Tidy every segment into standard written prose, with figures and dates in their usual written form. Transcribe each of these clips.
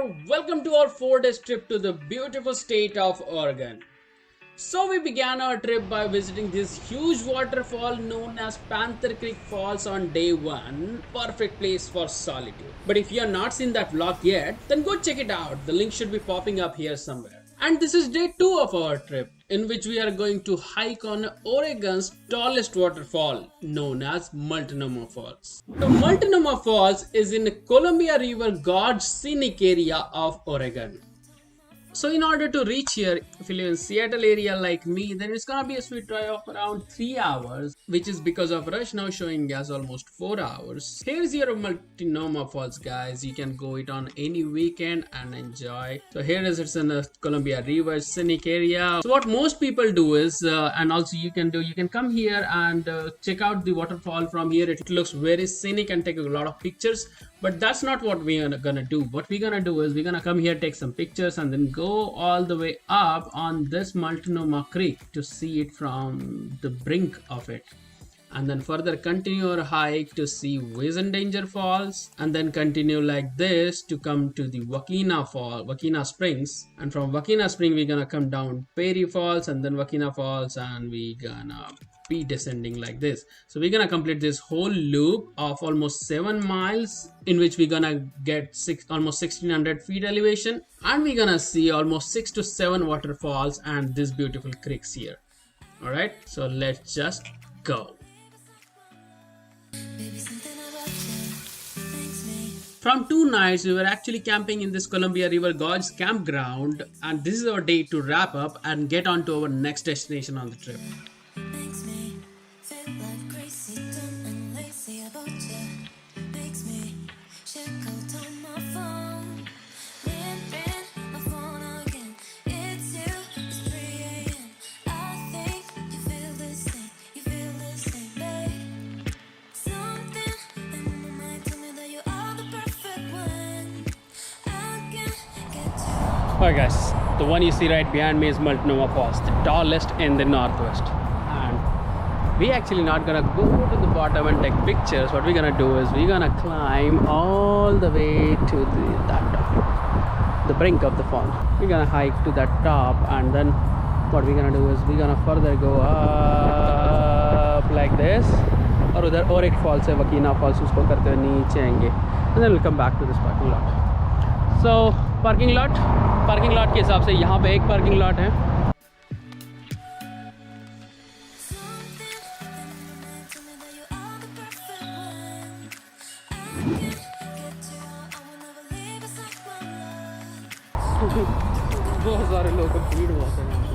Welcome to our 4 day trip to the beautiful state of Oregon. So we began our trip by visiting this huge waterfall known as Panther Creek Falls on day 1. Perfect place for solitude. But if you have not seen that vlog yet, then go check it out. The link should be popping up here somewhere. And this is day 2 of our trip, in which we are going to hike on Oregon's tallest waterfall, known as Multnomah Falls. So Multnomah Falls is in the Columbia River Gorge scenic area of Oregon. So in order to reach here, if you live in Seattle area like me, then it's gonna be a sweet drive of around 3 hours, which is because of rush now showing as almost 4 hours. Here's your Multnomah Falls, guys. You can go it on any weekend and enjoy. So here is it's in the Columbia River scenic area. So what most people do is, and also you can come here and check out the waterfall from here. It looks very scenic and take a lot of pictures. But that's not what we're gonna do. What we're gonna do is we're gonna come here, take some pictures, and then go all the way up on this Multnomah Creek to see it from the brink of it. And then further continue our hike to see Vision Danger Falls, and then continue like this to come to the Wahkeena Springs. And from Wahkeena Spring we're gonna come down Perry Falls and then Wahkeena Falls, and we're gonna be descending like this. So we're gonna complete this whole loop of almost 7 miles, in which we're gonna get almost 1600 feet elevation, and we're gonna see almost 6 to 7 waterfalls and these beautiful creeks here. All right, so let's just go. From 2 nights, we were actually camping in this Columbia River Gorge campground, and this is our day to wrap up and get on to our next destination on the trip. Alright guys, the one you see right behind me is Multnomah Falls, the tallest in the northwest. And we actually not gonna go to the bottom and take pictures. What we're gonna do is we're gonna climb all the way to the brink of the fall. We're gonna hike to that top, and then what we're gonna do is we're gonna further go up like this, और उधर और एक falls है Wahkeena Falls, उसको करते हुए नीचे आएंगे, and then we'll come back to this parking lot. So parking lot के हिसाब से यहाँ पे एक पार्किंग लॉट है. बहुत सारे लोगों का भीड़ हुआ था यहाँ पे.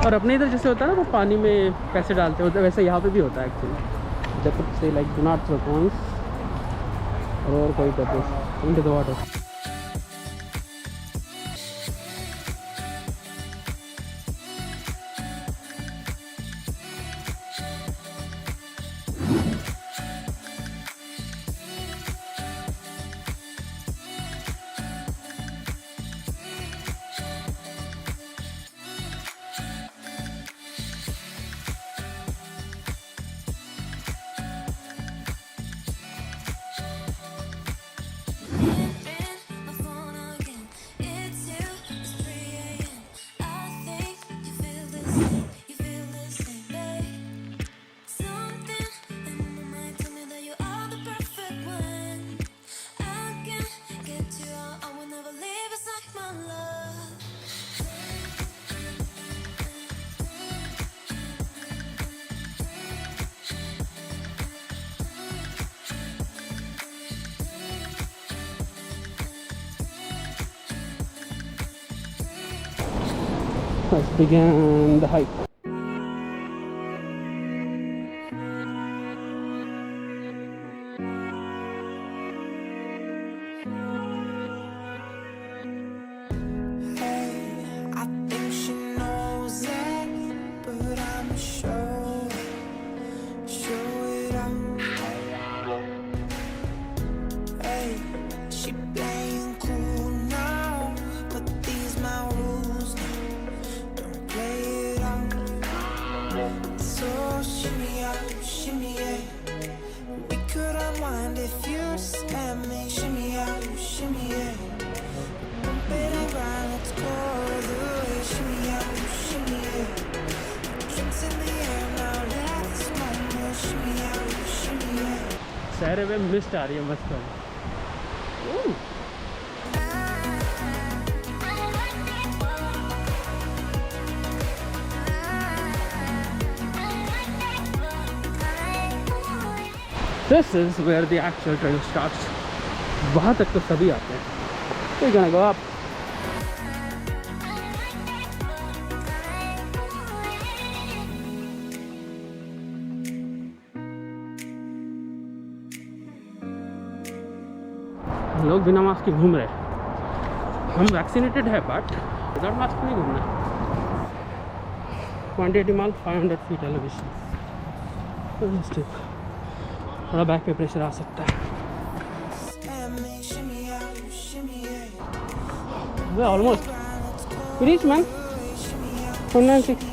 और अपने इधर जैसे होता है ना, वो पानी में पैसे डालते होते, वैसे यहाँ पे भी होता है एक्चुअली. जब से like do not throw coins और कोई purpose into the water. Let's begin the hike. सहरे में मिस्ट आ रही है मस्त वाली। This is where the actual trail starts. वहाँ तक तो सभी आते हैं। We're gonna go up. लोग बिना मास्क के घूम रहे हैं। हम वैक्सीनेटेड है बट विदाउट मास्क नहीं घूमना। 180 माइल 500 फीट एलिवेशन। थोड़ा बैक पे प्रेशर आ सकता है। We're almost. We reached, man. 196.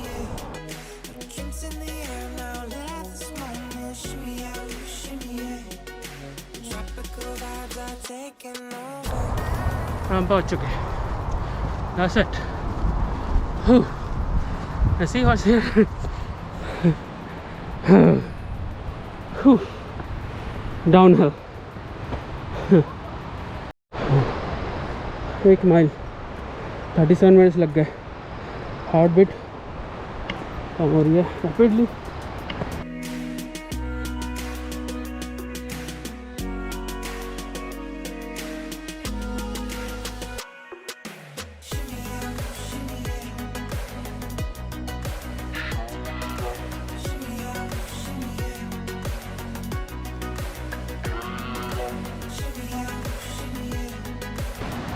हम पहुंच चुके हैं। That's it. Whew. Let's see what's here. Whew. Downhill. 1 mile 37 minutes लग गए। हार्ट बीट कम हो रही है रैपिडली।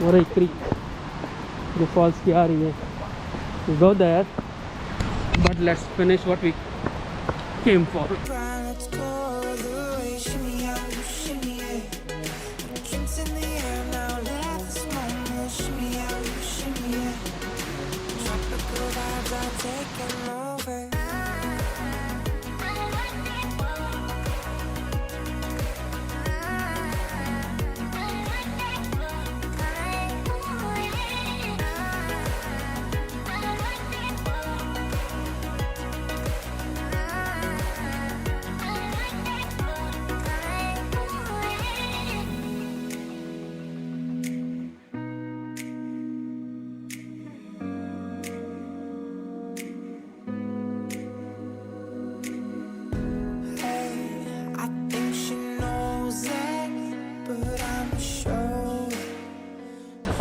और एक क्रीक जो फॉल्स की आ रही है। Go there, but let's finish what we came for.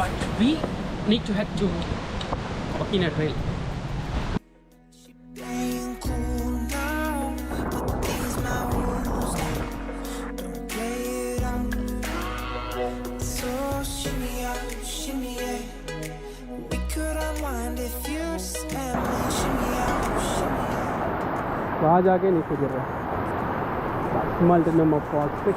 But we need to head to Wahkeena Trail. वहाँ जाके नीचे गिर रहा है। Multnomah Falls पे।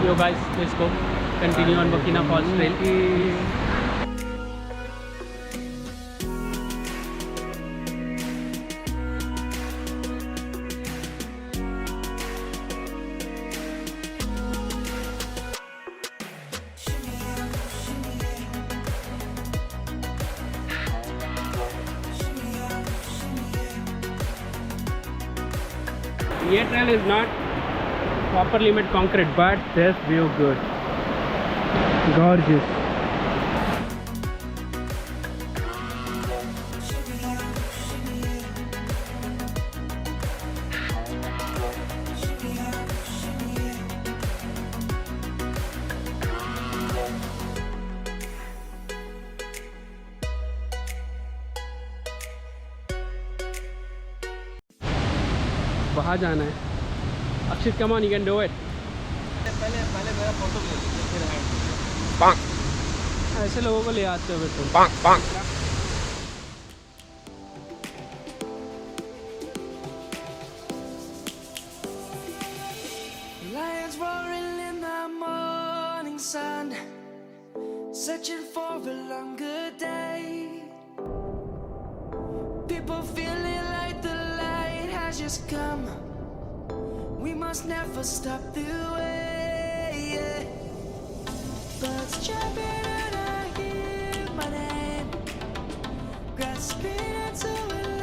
Yo guys, let's go continue on Wahkeena Falls Trail. This trail is not properly made concrete, but this view good, gorgeous. वहाँ जाना है। Akshit, come on, you can do it. पहले मेरा फोटो ले लीजिए, फिर hand पांक। ऐसे लोगों को ले आते हो तुम। पांक पांक। searching for a longer day. People feeling like the light has just come. We must never stop the way. Yeah. Birds chirping and I hear my name, grasping into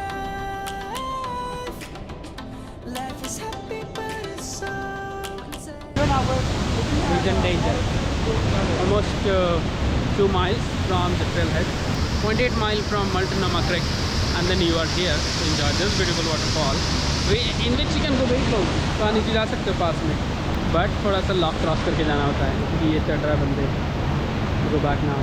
life. Life is happy but it's so insane. Vision danger. Almost 2 miles from the trailhead, 0.8 mile from Multnomah Creek, and then you are here to enjoy this beautiful waterfall, in which you can go very close. तो नीचे जा सकते हो पास में, but थोड़ा सा lock cross करके जाना होता है क्योंकि ये चढ़ रहा है बंदे. Go back now.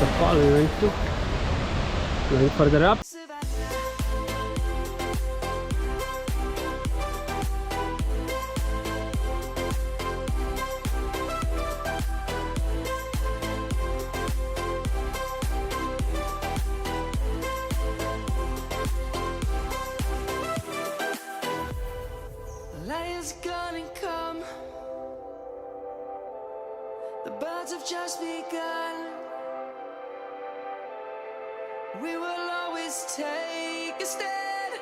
The fall we went to, going further up. Light is gonna come. The birds have just begun. We will always take a stand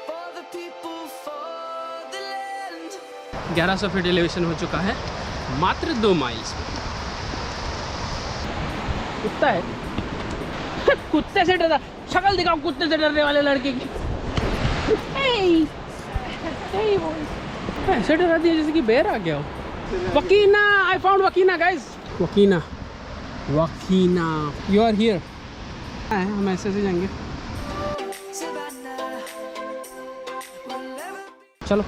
for the people, for the land. 1100 feet elevation हो चुका है मात्र 2 miles में. कुत्ता है. कुत्ते से डरा, शक्ल दिखाओ कुत्ते से डरने वाले लड़के की. ऐसे डरा दिया जैसे कि बेर आ गया हो. Wahkeena, I found Wahkeena guys. Wahkeena, you are here. हम ऐसे से जाएंगे. चलो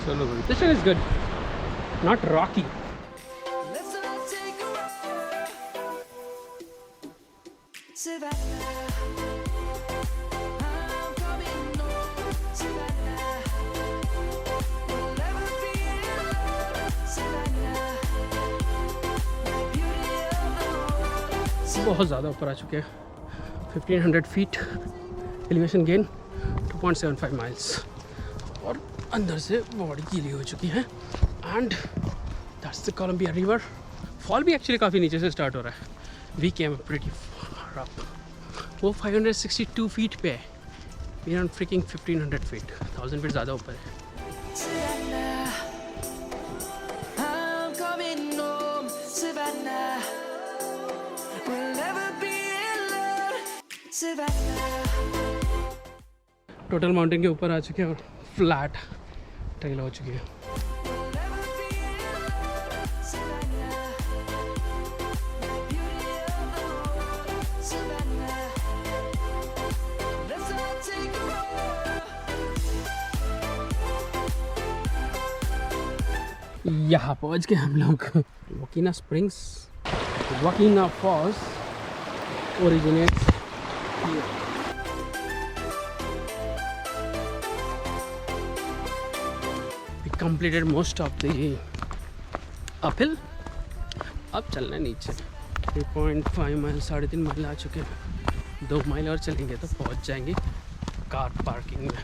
चलो. This one is good, not rocky. Let's all take a ride. Savannah, I'm coming home. Savannah, we'll never be alone. Savannah, the beauty of the world. बहुत ज़्यादा ऊपर आ चुके हैं. 1500 फीट एलिवेशन गेन, 2.75 माइल्स, और अंदर से बॉडी गीली हो चुकी है. And that's the Columbia river. Fall भी एक्चुअली काफ़ी नीचे से स्टार्ट हो रहा है. We came pretty up. वो 562 फीट पे है. We are freaking 1500 feet, 1000 feet ज़्यादा ऊपर है. Savannah, I'm coming home. Savannah, we'll never be alone. Savannah. Total mountain के ऊपर आ चुके हैं और फ्लैट ट्रेल हो चुकी है. यहाँ पहुँच के हम लोग Wahkeena springs, Wahkeena falls originates here. We completed most of the uphill. अब चलना है नीचे. 3.5 माइल, 3.5 माइल आ चुके हैं. 2 माइल और चलेंगे तो पहुँच जाएंगे कार पार्किंग में.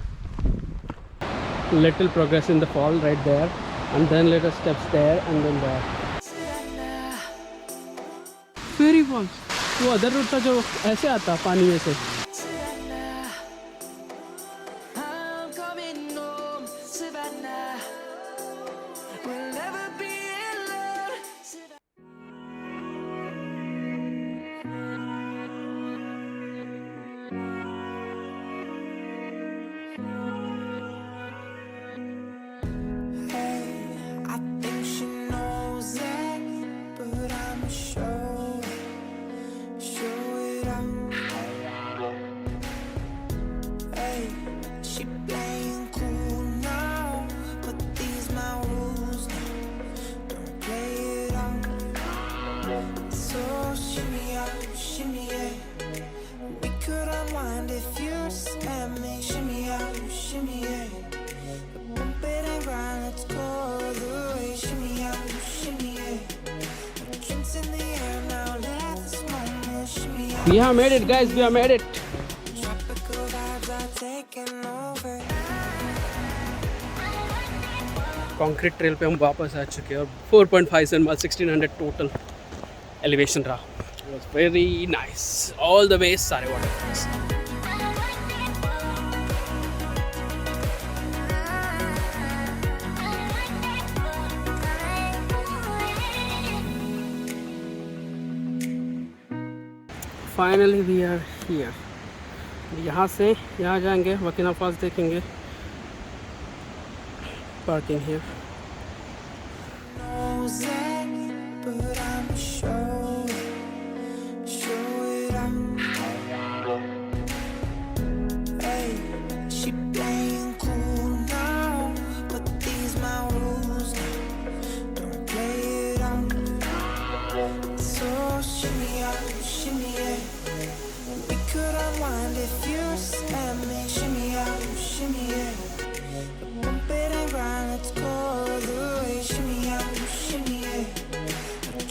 Little progress in the fall right there, and then little steps there, and then there. Fairy falls. वो अदर रूट था जो ऐसे आता पानी में से. I'm coming home, Savannah. We'll never be alone. Hey, I think she knows that, but I'm sure it out. Hey, she playing cool now, but these my rules now. Don't play it out. So shimmy out, shimmy yeah. We could unwind if you just let me. Shimmy out, shimmy yeah. Bump it and grind, let's go the way. Shimmy out, shimmy yeah. Drinks in the air now, let this moment shimmy out. We have made it, guys. We have made it. Tropical vibes are taking over. Concrete trail पे हम वापस आ चुके हैं और 4.57 mile 1600 total elevation रहा. It was very nice. All the way सारे waterfalls. Finally we are here. यहाँ से यहाँ जाएंगे, वकीना फॉल्स देखेंगे. Parking here. knows that, but I'm sure it out. Hey, she playing cool now, but these my rules now. Don't play it out. So shimmy out, shimmy yeah. We could unwind if you let me. Shimmy out, shimmy yeah. Bump it and grind, let's go the way. Shimmy out, shimmy yeah.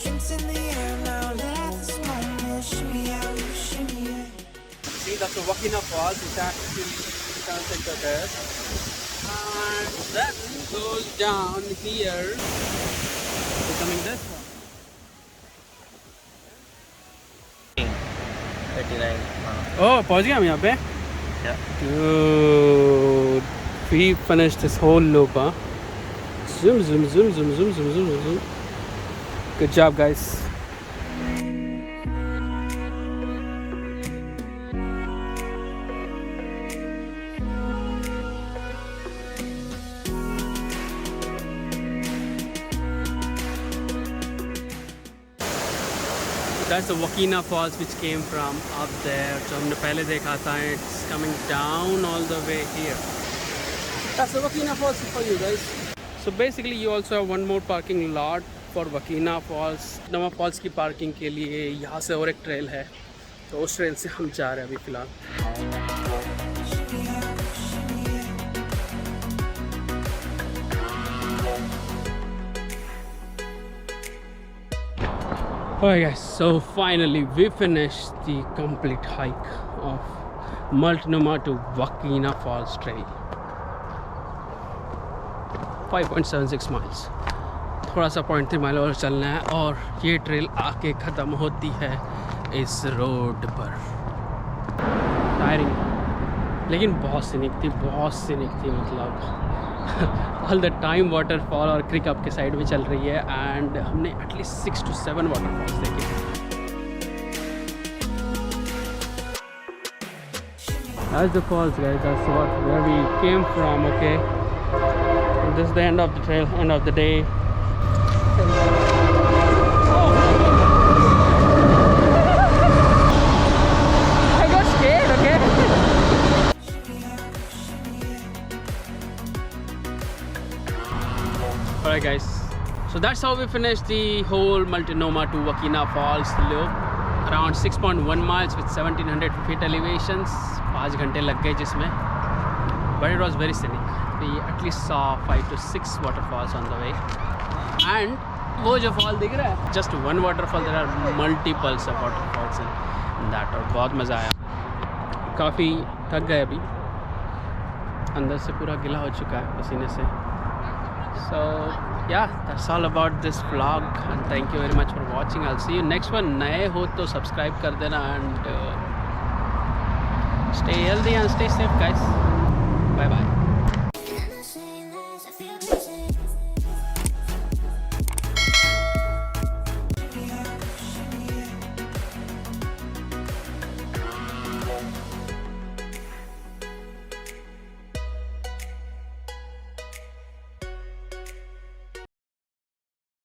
Drinks in the air now, let's moment. Shimmy out, shimmy yeah. See, that's the Wahkeena Falls. It's actually sunset of this. And then goes down here, becoming this one. 39. Oh, पहुंच गए हम यहाँ पे. Yeah. Dude, we finished this whole loop, huh? Zoom, zoom, zoom, zoom, zoom, zoom, zoom, zoom. Good job, guys. That's the Wahkeena Falls which came from up there. जो हमने पहले देखा था. It's coming down all the way here. That's the Wahkeena Falls for you guys. So basically you also have one more parking lot for Wahkeena Falls. Multnomah Falls की parking के लिए यहाँ से और एक trail है. तो उस trail से हम जा रहे हैं अभी फ़िलहाल. Alright guys, so finally we finished the complete hike of Multnomah to Wahkeena Falls trail. 5.76 miles. थोड़ा सा 0.3 माइल और चलना है और ये ट्रेल आके ख़त्म होती है इस रोड पर. टायरिंग लेकिन बहुत सीनिक थी मतलब. ऑल द टाइम वाटरफॉल और क्रिक आपके साइड में चल रही है एंड हमने एटलीस्ट 6 to 7 वाटरफॉल्स देखे हैं. That's the falls, guys. That's where we came from. Okay, and this is the end of the trail, end of the day. I got scared. Okay. Alright guys, so that's how we finished the whole Multnomah to Wahkeena Falls loop. Around 6.1 miles with 1700 feet elevations. 5 घंटे लग गए जिसमें. But it was very scenic. We at least saw 5 to 6 waterfalls on the way. And वो जो fall दिख रहा है, just one waterfall. There are multiples of waterfalls in that. और बहुत मज़ा आया. काफ़ी थक गए अभी. अंदर से पूरा गीला हो चुका है पसीने से. So yeah, that's all about this vlog and thank you very much for watching. I'll see you next one. नए हो तो subscribe कर देना and stay healthy and stay safe guys. Bye bye.